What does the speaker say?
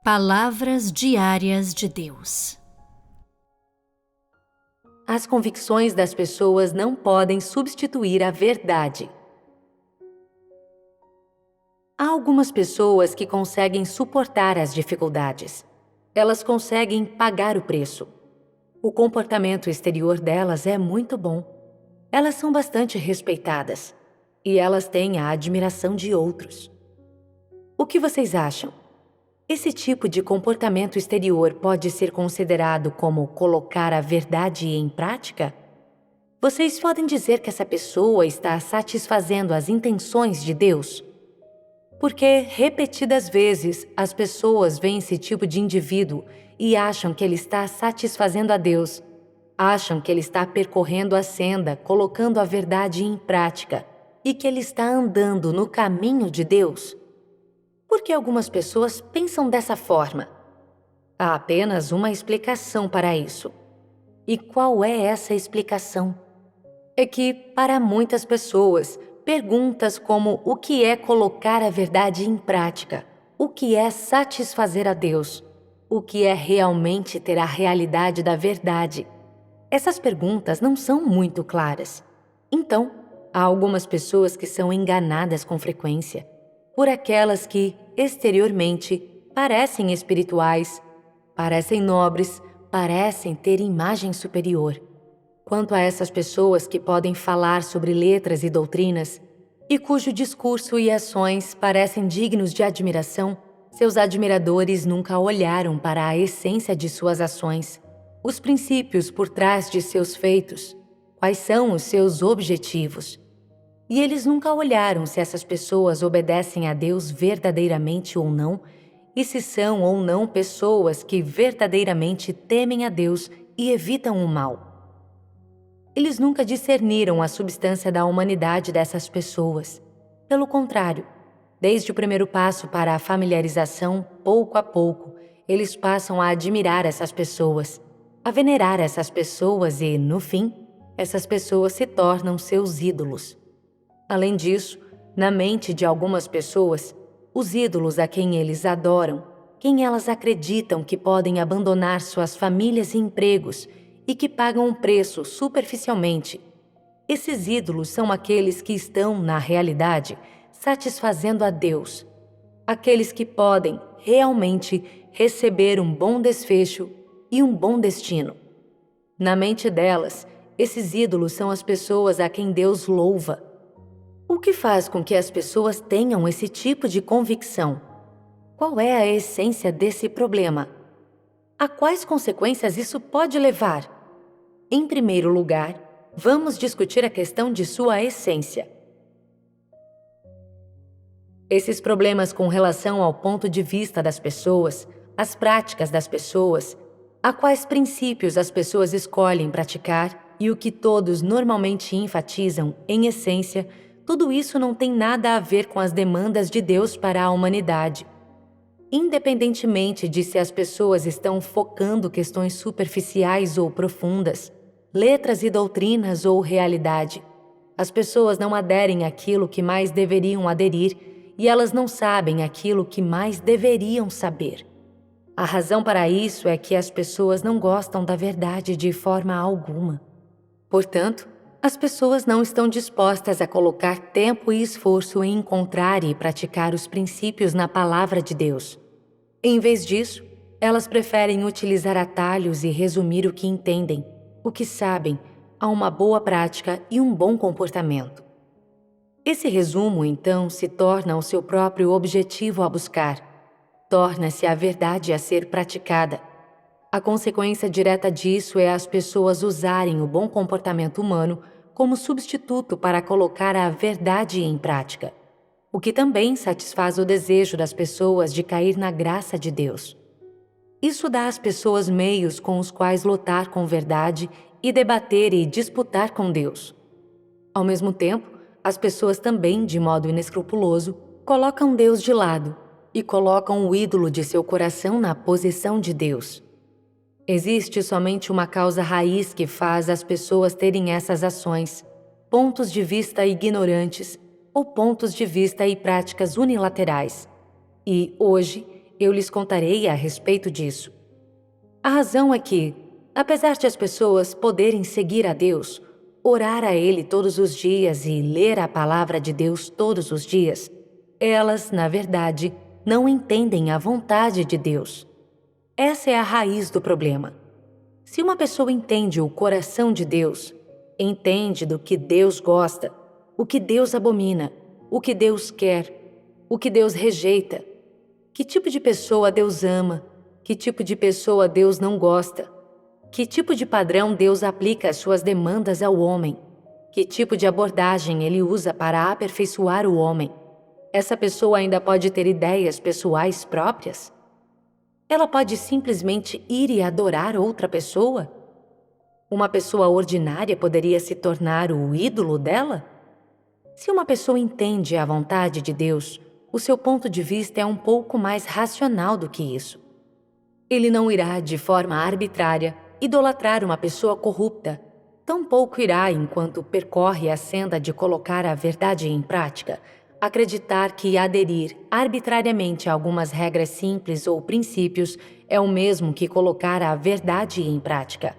Palavras diárias de Deus. As convicções das pessoas não podem substituir a verdade. Há algumas pessoas que conseguem suportar as dificuldades. Elas conseguem pagar o preço. O comportamento exterior delas é muito bom. Elas são bastante respeitadas. E elas têm a admiração de outros. O que vocês acham? Esse tipo de comportamento exterior pode ser considerado como colocar a verdade em prática? Vocês podem dizer que essa pessoa está satisfazendo as intenções de Deus? Porque, repetidas vezes, as pessoas veem esse tipo de indivíduo e acham que ele está satisfazendo a Deus. Acham que ele está percorrendo a senda, colocando a verdade em prática, e que ele está andando no caminho de Deus. Por que algumas pessoas pensam dessa forma? Há apenas uma explicação para isso. E qual é essa explicação? É que, para muitas pessoas, perguntas como o que é colocar a verdade em prática, o que é satisfazer a Deus, o que é realmente ter a realidade da verdade, essas perguntas não são muito claras. Então, há algumas pessoas que são enganadas com frequência por aquelas que, exteriormente, parecem espirituais, parecem nobres, parecem ter imagem superior. Quanto a essas pessoas que podem falar sobre letras e doutrinas, e cujo discurso e ações parecem dignos de admiração, seus admiradores nunca olharam para a essência de suas ações, os princípios por trás de seus feitos, quais são os seus objetivos. E eles nunca olharam se essas pessoas obedecem a Deus verdadeiramente ou não, e se são ou não pessoas que verdadeiramente temem a Deus e evitam o mal. Eles nunca discerniram a substância da humanidade dessas pessoas. Pelo contrário, desde o primeiro passo para a familiarização, pouco a pouco, eles passam a admirar essas pessoas, a venerar essas pessoas e, no fim, essas pessoas se tornam seus ídolos. Além disso, na mente de algumas pessoas, os ídolos a quem eles adoram, quem elas acreditam que podem abandonar suas famílias e empregos e que pagam um preço superficialmente. Esses ídolos são aqueles que estão, na realidade, satisfazendo a Deus. Aqueles que podem, realmente, receber um bom desfecho e um bom destino. Na mente delas, esses ídolos são as pessoas a quem Deus louva. O que faz com que as pessoas tenham esse tipo de convicção? Qual é a essência desse problema? A quais consequências isso pode levar? Em primeiro lugar, vamos discutir a questão de sua essência. Esses problemas com relação ao ponto de vista das pessoas, as práticas das pessoas, a quais princípios as pessoas escolhem praticar e o que todos normalmente enfatizam, em essência, tudo isso não tem nada a ver com as demandas de Deus para a humanidade. Independentemente de se as pessoas estão focando questões superficiais ou profundas, letras e doutrinas ou realidade, as pessoas não aderem àquilo que mais deveriam aderir e elas não sabem aquilo que mais deveriam saber. A razão para isso é que as pessoas não gostam da verdade de forma alguma. Portanto, as pessoas não estão dispostas a colocar tempo e esforço em encontrar e praticar os princípios na palavra de Deus. Em vez disso, elas preferem utilizar atalhos e resumir o que entendem, o que sabem, a uma boa prática e um bom comportamento. Esse resumo, então, se torna o seu próprio objetivo a buscar. Torna-se a verdade a ser praticada. A consequência direta disso é as pessoas usarem o bom comportamento humano como substituto para colocar a verdade em prática, o que também satisfaz o desejo das pessoas de cair na graça de Deus. Isso dá às pessoas meios com os quais lutar com verdade e debater e disputar com Deus. Ao mesmo tempo, as pessoas também, de modo inescrupuloso, colocam Deus de lado e colocam o ídolo de seu coração na posição de Deus. Existe somente uma causa raiz que faz as pessoas terem essas ações, pontos de vista ignorantes ou pontos de vista e práticas unilaterais. E, hoje, Eu lhes contarei a respeito disso. A razão é que, apesar de as pessoas poderem seguir a Deus, orar a Ele todos os dias e ler a palavra de Deus todos os dias, elas, na verdade, não entendem a vontade de Deus. Essa é a raiz do problema. Se uma pessoa entende o coração de Deus, entende do que Deus gosta, o que Deus abomina, o que Deus quer, o que Deus rejeita, que tipo de pessoa Deus ama, que tipo de pessoa Deus não gosta, que tipo de padrão Deus aplica às suas demandas ao homem, que tipo de abordagem Ele usa para aperfeiçoar o homem, essa pessoa ainda pode ter ideias pessoais próprias? Ela pode simplesmente ir e adorar outra pessoa? Uma pessoa ordinária poderia se tornar o ídolo dela? Se uma pessoa entende a vontade de Deus, o seu ponto de vista é um pouco mais racional do que isso. Ele não irá, de forma arbitrária, idolatrar uma pessoa corrupta. Tampouco irá, enquanto percorre a senda de colocar a verdade em prática, acreditar que aderir arbitrariamente a algumas regras simples ou princípios é o mesmo que colocar a verdade em prática.